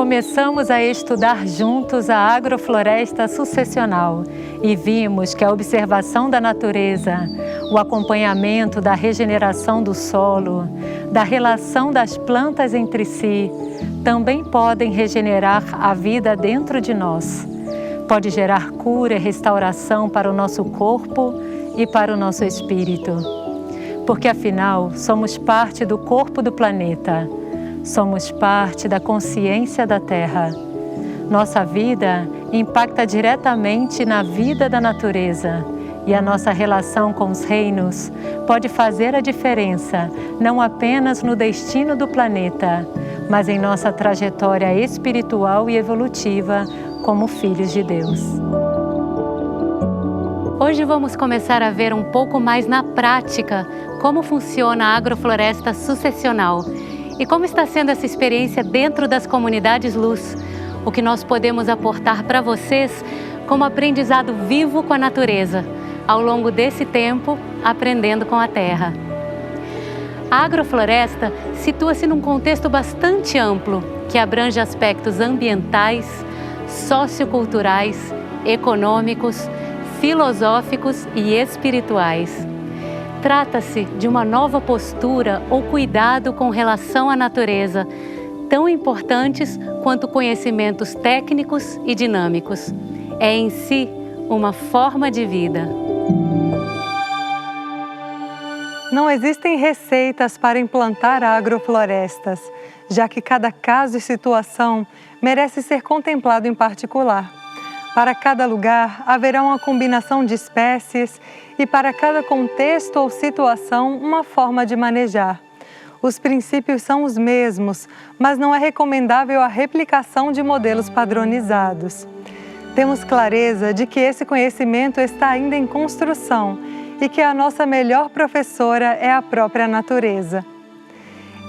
começamos a estudar juntos a agrofloresta sucessional e vimos que a observação da natureza, o acompanhamento da regeneração do solo, da relação das plantas entre si, também podem regenerar a vida dentro de nós. Pode gerar cura e restauração para o nosso corpo e para o nosso espírito. Porque afinal, somos parte do corpo do planeta. Somos parte da consciência da Terra. Nossa vida impacta diretamente na vida da natureza e a nossa relação com os reinos pode fazer a diferença não apenas no destino do planeta, mas em nossa trajetória espiritual e evolutiva como filhos de Deus. Hoje vamos começar a ver um pouco mais na prática como funciona a agrofloresta sucessional e como está sendo essa experiência dentro das comunidades Luz, o que nós podemos aportar para vocês como aprendizado vivo com a natureza, ao longo desse tempo, aprendendo com a Terra. A agrofloresta situa-se num contexto bastante amplo, que abrange aspectos ambientais, socioculturais, econômicos, filosóficos e espirituais. Trata-se de uma nova postura ou cuidado com relação à natureza, tão importantes quanto conhecimentos técnicos e dinâmicos. É em si uma forma de vida. Não existem receitas para implantar agroflorestas, já que cada caso e situação merece ser contemplado em particular. Para cada lugar, haverá uma combinação de espécies e para cada contexto ou situação, uma forma de manejar. Os princípios são os mesmos, mas não é recomendável a replicação de modelos padronizados. Temos clareza de que esse conhecimento está ainda em construção e que a nossa melhor professora é a própria natureza.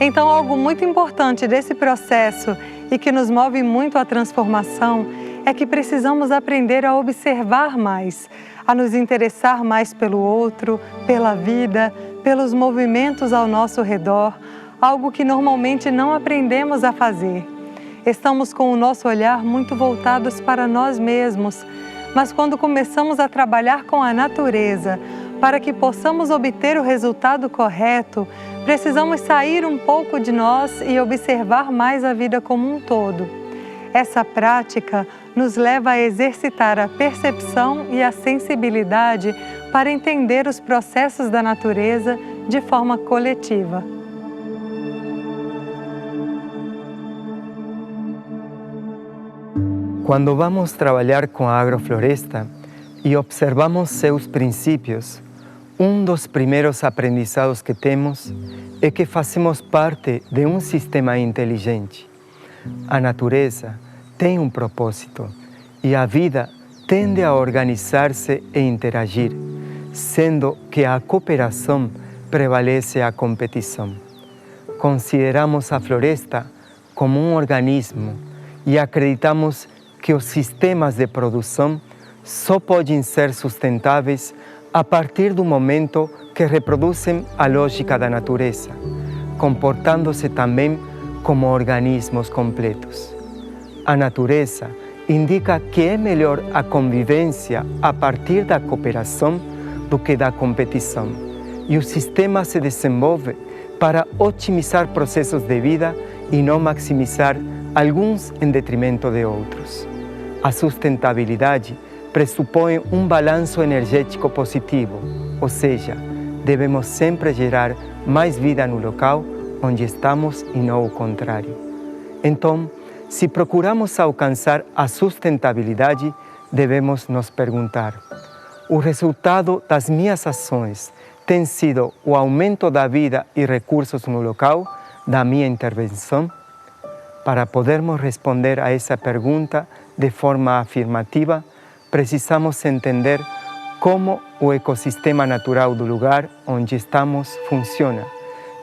Então, algo muito importante desse processo e que nos move muito à transformação é que precisamos aprender a observar mais, a nos interessar mais pelo outro, pela vida, pelos movimentos ao nosso redor, algo que normalmente não aprendemos a fazer. Estamos com o nosso olhar muito voltados para nós mesmos, mas quando começamos a trabalhar com a natureza, para que possamos obter o resultado correto, precisamos sair um pouco de nós e observar mais a vida como um todo. Essa prática nos leva a exercitar a percepção e a sensibilidade para entender os processos da natureza de forma coletiva. Quando vamos trabalhar com a agrofloresta e observamos seus princípios, um dos primeiros aprendizados que temos é que fazemos parte de um sistema inteligente. A natureza tem um propósito e a vida tende a organizar-se e interagir, sendo que a cooperação prevalece a competição. Consideramos a floresta como um organismo e acreditamos que os sistemas de produção só podem ser sustentáveis a partir do momento que reproduzem a lógica da natureza, comportando-se também como organismos completos. A natureza indica que é melhor a convivência a partir da cooperação do que da competição, e o sistema se desenvolve para otimizar processos de vida e não maximizar alguns em detrimento de outros. A sustentabilidade pressupõe um balanço energético positivo, ou seja, devemos sempre gerar mais vida no local onde estamos e não o contrário. Então, se procuramos alcançar a sustentabilidade, devemos nos perguntar: o resultado das minhas ações tem sido o aumento da vida e recursos no local da minha intervenção? Para podermos responder a essa pergunta de forma afirmativa, precisamos entender como o ecossistema natural do lugar onde estamos funciona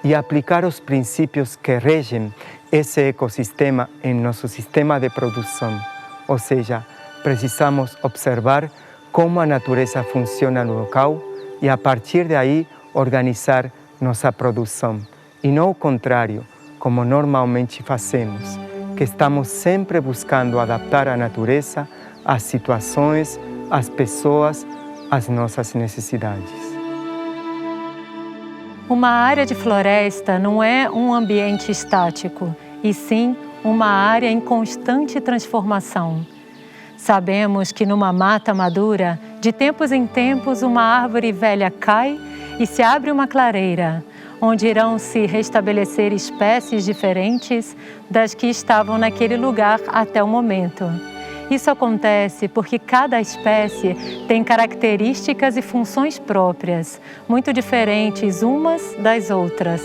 e aplicar os princípios que regem esse ecossistema em nosso sistema de produção. Ou seja, precisamos observar como a natureza funciona no local e, a partir daí, organizar nossa produção. E não o contrário, como normalmente fazemos, que estamos sempre buscando adaptar a natureza às situações, às pessoas, às nossas necessidades. Uma área de floresta não é um ambiente estático, e sim uma área em constante transformação. Sabemos que numa mata madura, de tempos em tempos, uma árvore velha cai e se abre uma clareira, onde irão se restabelecer espécies diferentes das que estavam naquele lugar até o momento. Isso acontece porque cada espécie tem características e funções próprias, muito diferentes umas das outras.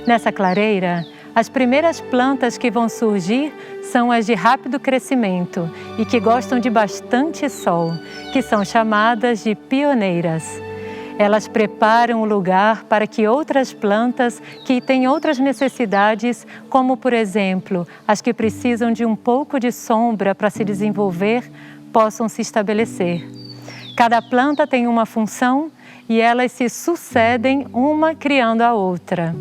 Nessa clareira, as primeiras plantas que vão surgir são as de rápido crescimento e que gostam de bastante sol, que são chamadas de pioneiras. Elas preparam o lugar para que outras plantas que têm outras necessidades, como por exemplo, as que precisam de um pouco de sombra para se desenvolver, possam se estabelecer. Cada planta tem uma função e elas se sucedem uma criando a outra,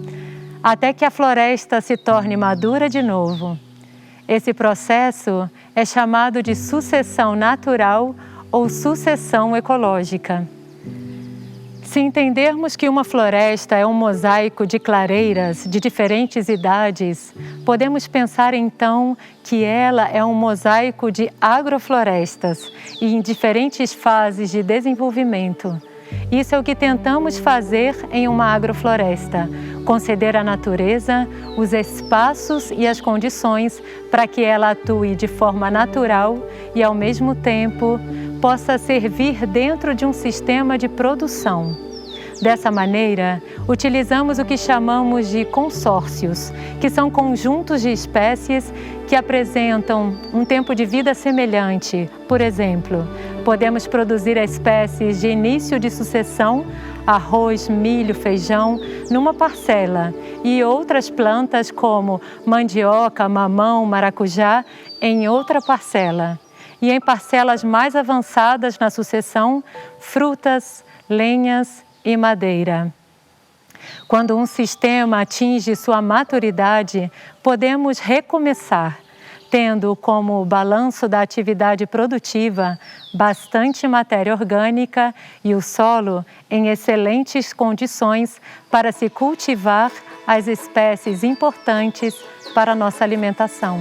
até que a floresta se torne madura de novo. Esse processo é chamado de sucessão natural ou sucessão ecológica. Se entendermos que uma floresta é um mosaico de clareiras de diferentes idades, podemos pensar então que ela é um mosaico de agroflorestas e em diferentes fases de desenvolvimento. Isso é o que tentamos fazer em uma agrofloresta, conceder à natureza os espaços e as condições para que ela atue de forma natural e, ao mesmo tempo, possa servir dentro de um sistema de produção. Dessa maneira, utilizamos o que chamamos de consórcios, que são conjuntos de espécies que apresentam um tempo de vida semelhante. Por exemplo, podemos produzir espécies de início de sucessão, arroz, milho, feijão, numa parcela, e outras plantas como mandioca, mamão, maracujá, em outra parcela. E em parcelas mais avançadas na sucessão, frutas, lenhas e madeira. Quando um sistema atinge sua maturidade, podemos recomeçar, tendo como balanço da atividade produtiva bastante matéria orgânica e o solo em excelentes condições para se cultivar as espécies importantes para a nossa alimentação.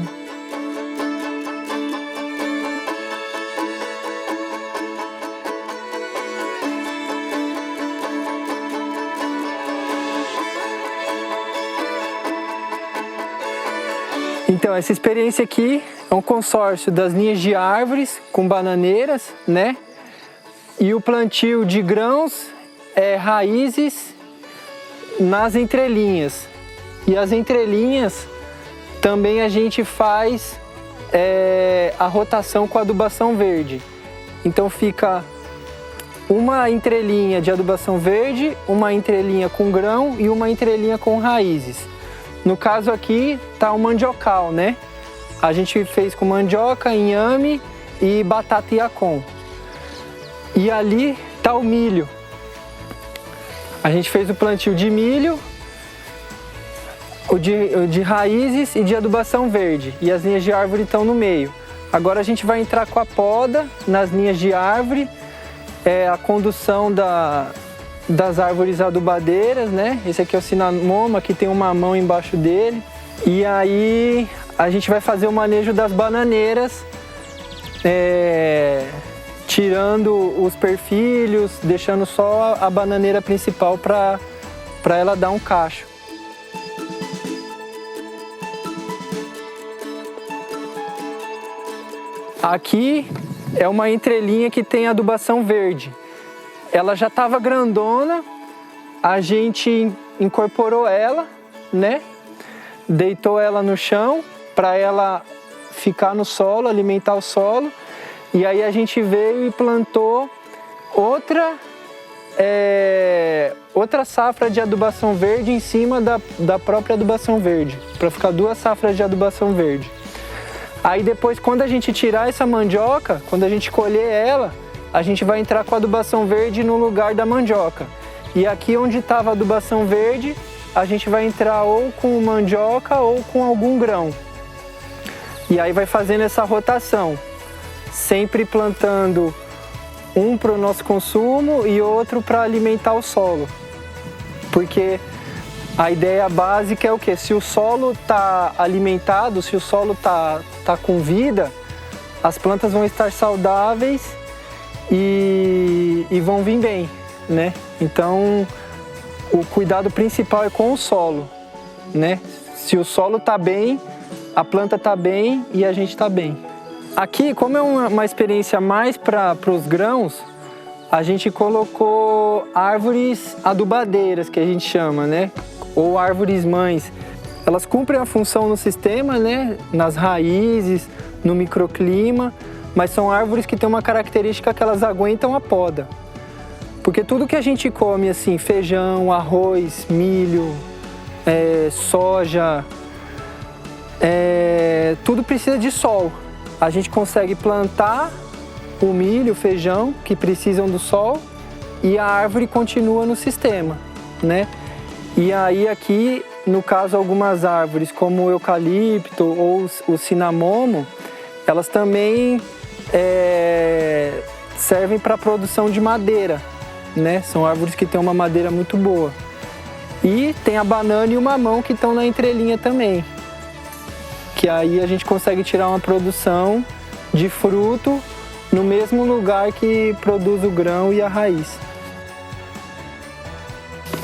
Então, essa experiência aqui é um consórcio das linhas de árvores com bananeiras, né? E o plantio de grãos, raízes nas entrelinhas. E as entrelinhas também a gente faz a rotação com adubação verde. Então fica uma entrelinha de adubação verde, uma entrelinha com grão e uma entrelinha com raízes. No caso aqui tá o mandiocal, né? A gente fez com mandioca, inhame e batata iacom. E ali tá o milho. A gente fez o plantio de milho, o de raízes e de adubação verde. E as linhas de árvore estão no meio. Agora a gente vai entrar com a poda nas linhas de árvore, a condução das árvores adubadeiras, né? Esse aqui é o cinamoma, que tem um mamão embaixo dele. E aí a gente vai fazer o manejo das bananeiras, tirando os perfilhos, deixando só a bananeira principal para ela dar um cacho. Aqui é uma entrelinha que tem adubação verde. Ela já estava grandona, a gente incorporou ela, né? Deitou ela no chão para ela ficar no solo, alimentar o solo. E aí a gente veio e plantou outra safra de adubação verde em cima da própria adubação verde, para ficar 2 safras de adubação verde. Aí depois, quando a gente tirar essa mandioca, quando a gente colher ela, a gente vai entrar com a adubação verde no lugar da mandioca. E aqui onde estava a adubação verde, a gente vai entrar ou com mandioca ou com algum grão. E aí vai fazendo essa rotação, sempre plantando um para o nosso consumo e outro para alimentar o solo. Porque a ideia básica é o quê? Se o solo está alimentado, se o solo tá com vida, as plantas vão estar saudáveis e vão vir bem, né? Então, o cuidado principal é com o solo, né? Se o solo está bem, a planta está bem e a gente está bem. Aqui, como é uma experiência mais para os grãos, a gente colocou árvores adubadeiras, que a gente chama, né? Ou árvores mães. Elas cumprem a função no sistema, né? Nas raízes, no microclima, mas são árvores que têm uma característica que elas aguentam a poda. Porque tudo que a gente come, assim, feijão, arroz, milho, soja, tudo precisa de sol. A gente consegue plantar o milho, o feijão, que precisam do sol, e a árvore continua no sistema, né? E aí aqui, no caso, algumas árvores, como o eucalipto ou o cinamomo, elas também servem para a produção de madeira, né? São árvores que têm uma madeira muito boa. E tem a banana e o mamão que estão na entrelinha também, que aí a gente consegue tirar uma produção de fruto no mesmo lugar que produz o grão e a raiz.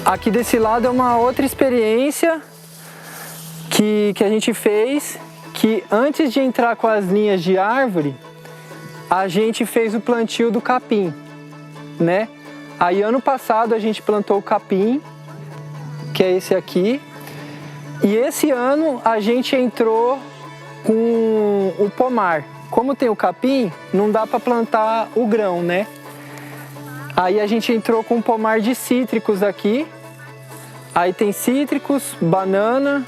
Aqui desse lado é uma outra experiência que a gente fez, que antes de entrar com as linhas de árvore, a gente fez o plantio do capim, né? Aí ano passado a gente plantou o capim, que é esse aqui, e esse ano a gente entrou com o pomar. Como tem o capim, não dá para plantar o grão, né? Aí a gente entrou com um pomar de cítricos aqui. Aí tem cítricos, banana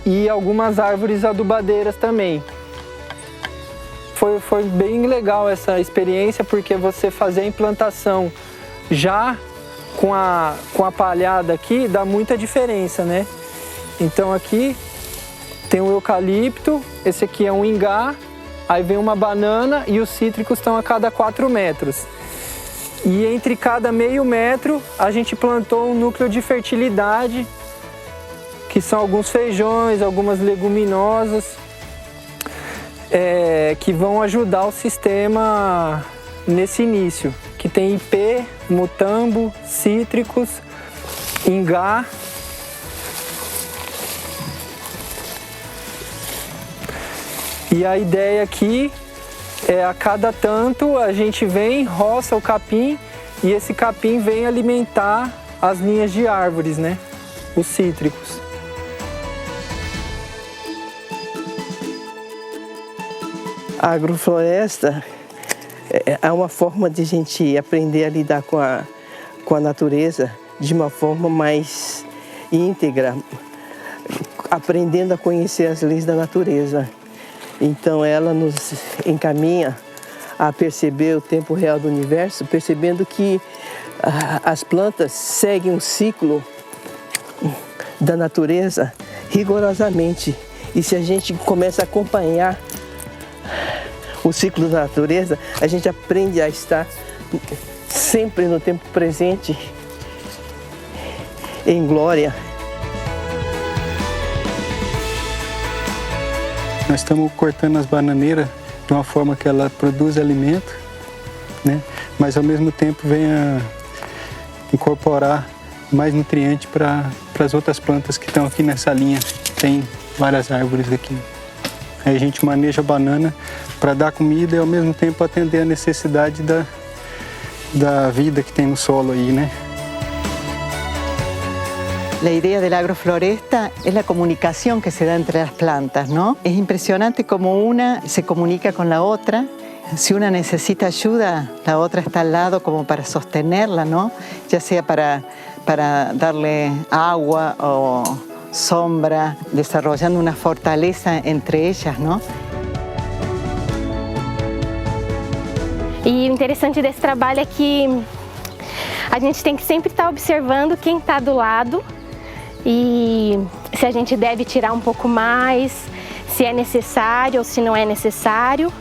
e algumas árvores adubadeiras também. Foi bem legal essa experiência, porque você fazer a implantação já com a palhada aqui dá muita diferença, né? Então aqui tem o eucalipto, esse aqui é um ingá, aí vem uma banana e os cítricos estão a cada 4 metros. E entre cada meio metro a gente plantou um núcleo de fertilidade, que são alguns feijões, algumas leguminosas, que vão ajudar o sistema nesse início, que tem ipê, mutambo, cítricos, ingá. E a ideia aqui é a cada tanto a gente vem, roça o capim e esse capim vem alimentar as linhas de árvores, né? Os cítricos. A agrofloresta é uma forma de a gente aprender a lidar com a natureza de uma forma mais íntegra, aprendendo a conhecer as leis da natureza. Então ela nos encaminha a perceber o tempo real do universo, percebendo que as plantas seguem um ciclo da natureza rigorosamente. E se a gente começa a acompanhar o ciclo da natureza, a gente aprende a estar sempre no tempo presente, em glória. Nós estamos cortando as bananeiras de uma forma que ela produz alimento, né? Mas ao mesmo tempo vem a incorporar mais nutrientes para as outras plantas que estão aqui nessa linha. Tem várias árvores aqui. Aí a gente maneja a banana para dar comida e ao mesmo tempo atender a necessidade da vida que tem no solo aí, né? La idea de la agrofloresta es la comunicación que se da entre las plantas, ¿no? Es impresionante cómo una se comunica con la otra. Si una necesita ayuda, la otra está al lado como para sostenerla, ¿no? Ya sea para darle agua o sombra, desarrollando una fortaleza entre ellas, ¿no? E o interessante desse trabalho é que a gente tem que sempre estar observando quem está do lado e se a gente deve tirar um pouco mais, se é necessário ou se não é necessário.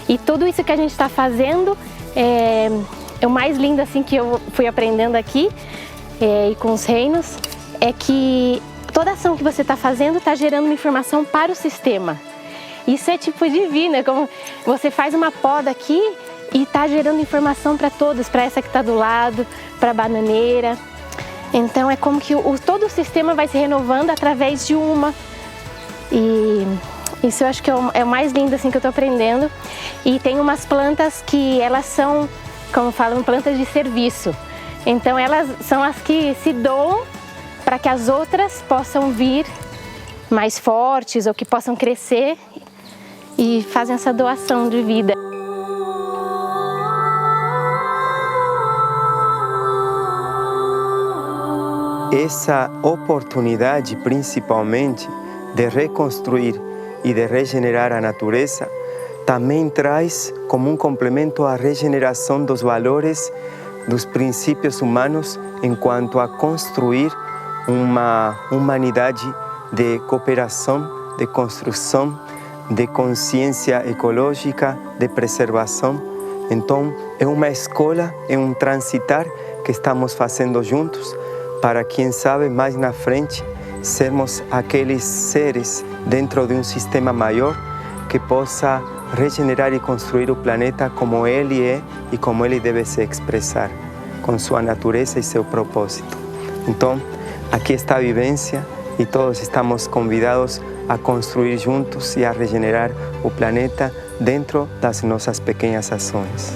E tudo isso que a gente está fazendo é o mais lindo assim que eu fui aprendendo aqui e com os reinos, é que toda ação que você está fazendo está gerando uma informação para o sistema. Isso é tipo divino, é como você faz uma poda aqui e está gerando informação para todos, para essa que está do lado, para a bananeira. Então é como que todo o sistema vai se renovando através de uma. E isso eu acho que é o mais lindo assim que eu estou aprendendo. E tem umas plantas que elas são, como falam, plantas de serviço. Então elas são as que se doam para que as outras possam vir mais fortes ou que possam crescer e fazem essa doação de vida. Essa oportunidade, principalmente, de reconstruir e de regenerar a natureza, também traz como um complemento a regeneração dos valores, dos princípios humanos, enquanto a construir uma humanidade de cooperação, de construção, de consciência ecológica, de preservação. Então, é uma escola, é um transitar que estamos fazendo juntos para, quem sabe, mais na frente, sermos aqueles seres dentro de um sistema maior que possa regenerar e construir o planeta como ele é e como ele deve se expressar, com sua natureza e seu propósito. Então, aqui está a vivência e todos estamos convidados a construir juntos e a regenerar o planeta dentro das nossas pequenas ações.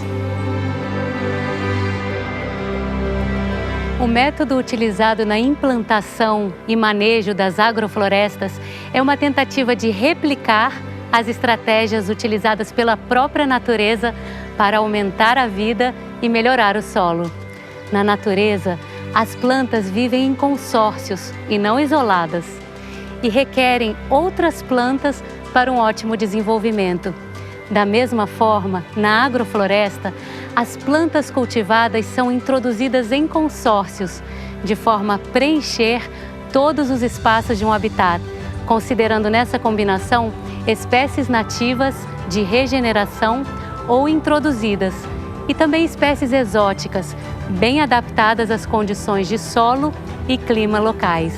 O método utilizado na implantação e manejo das agroflorestas é uma tentativa de replicar as estratégias utilizadas pela própria natureza para aumentar a vida e melhorar o solo. Na natureza, as plantas vivem em consórcios e não isoladas e requerem outras plantas para um ótimo desenvolvimento. Da mesma forma, na agrofloresta, as plantas cultivadas são introduzidas em consórcios, de forma a preencher todos os espaços de um habitat, considerando nessa combinação espécies nativas de regeneração ou introduzidas, e também espécies exóticas, bem adaptadas às condições de solo e clima locais.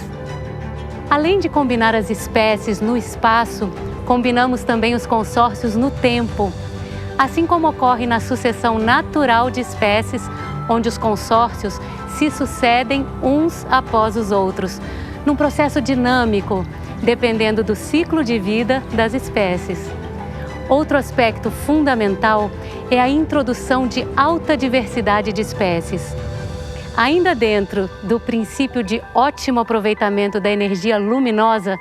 Além de combinar as espécies no espaço, combinamos também os consórcios no tempo, assim como ocorre na sucessão natural de espécies, onde os consórcios se sucedem uns após os outros, num processo dinâmico, dependendo do ciclo de vida das espécies. Outro aspecto fundamental é a introdução de alta diversidade de espécies. Ainda dentro do princípio de ótimo aproveitamento da energia luminosa,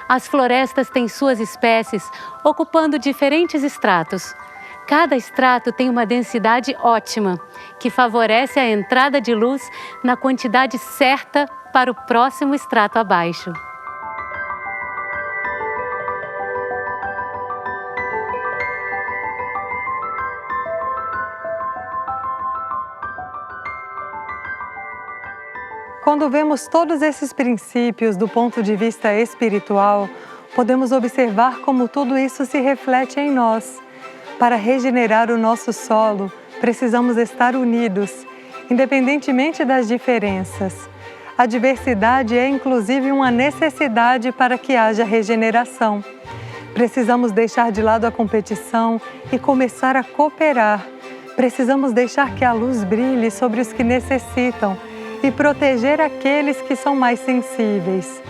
as florestas têm suas espécies ocupando diferentes estratos. Cada estrato tem uma densidade ótima, que favorece a entrada de luz na quantidade certa para o próximo estrato abaixo. Quando vemos todos esses princípios do ponto de vista espiritual, podemos observar como tudo isso se reflete em nós. Para regenerar o nosso solo, precisamos estar unidos, independentemente das diferenças. A diversidade é inclusive uma necessidade para que haja regeneração. Precisamos deixar de lado a competição e começar a cooperar. Precisamos deixar que a luz brilhe sobre os que necessitam e proteger aqueles que são mais sensíveis.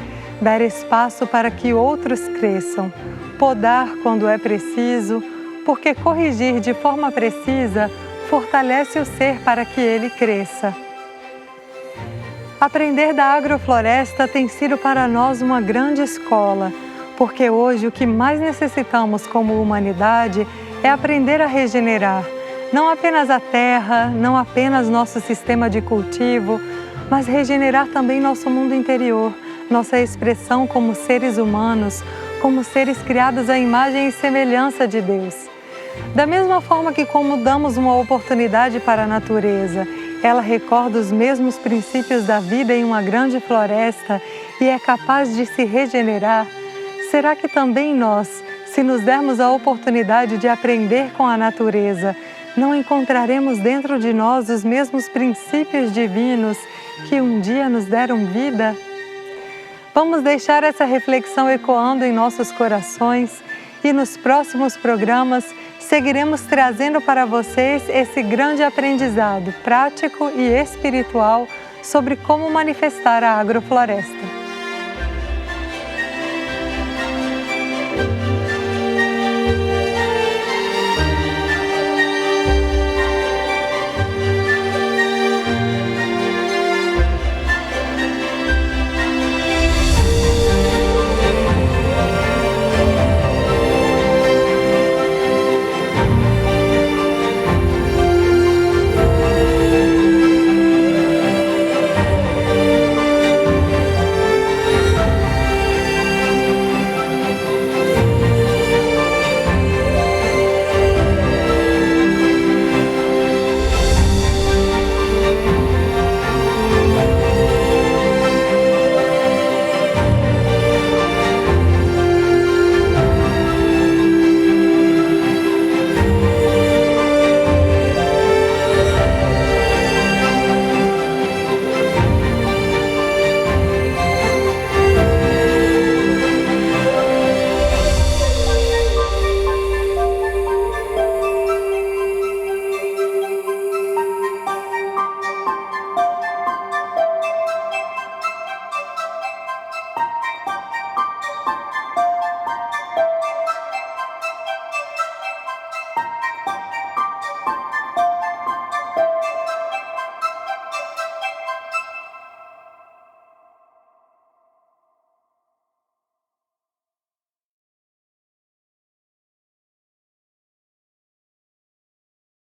Dar espaço para que outros cresçam. Podar quando é preciso, porque corrigir de forma precisa fortalece o ser para que ele cresça. Aprender da agrofloresta tem sido para nós uma grande escola, porque hoje o que mais necessitamos como humanidade é aprender a regenerar, não apenas a terra, não apenas nosso sistema de cultivo, mas regenerar também nosso mundo interior, nossa expressão como seres humanos, como seres criados à imagem e semelhança de Deus. Da mesma forma que como damos uma oportunidade para a natureza ela recorda os mesmos princípios da vida em uma grande floresta e é capaz de se regenerar, será que também nós, se nos dermos a oportunidade de aprender com a natureza, não encontraremos dentro de nós os mesmos princípios divinos que um dia nos deram vida? Vamos deixar essa reflexão ecoando em nossos corações e nos próximos programas seguiremos trazendo para vocês esse grande aprendizado prático e espiritual sobre como manifestar a agrofloresta.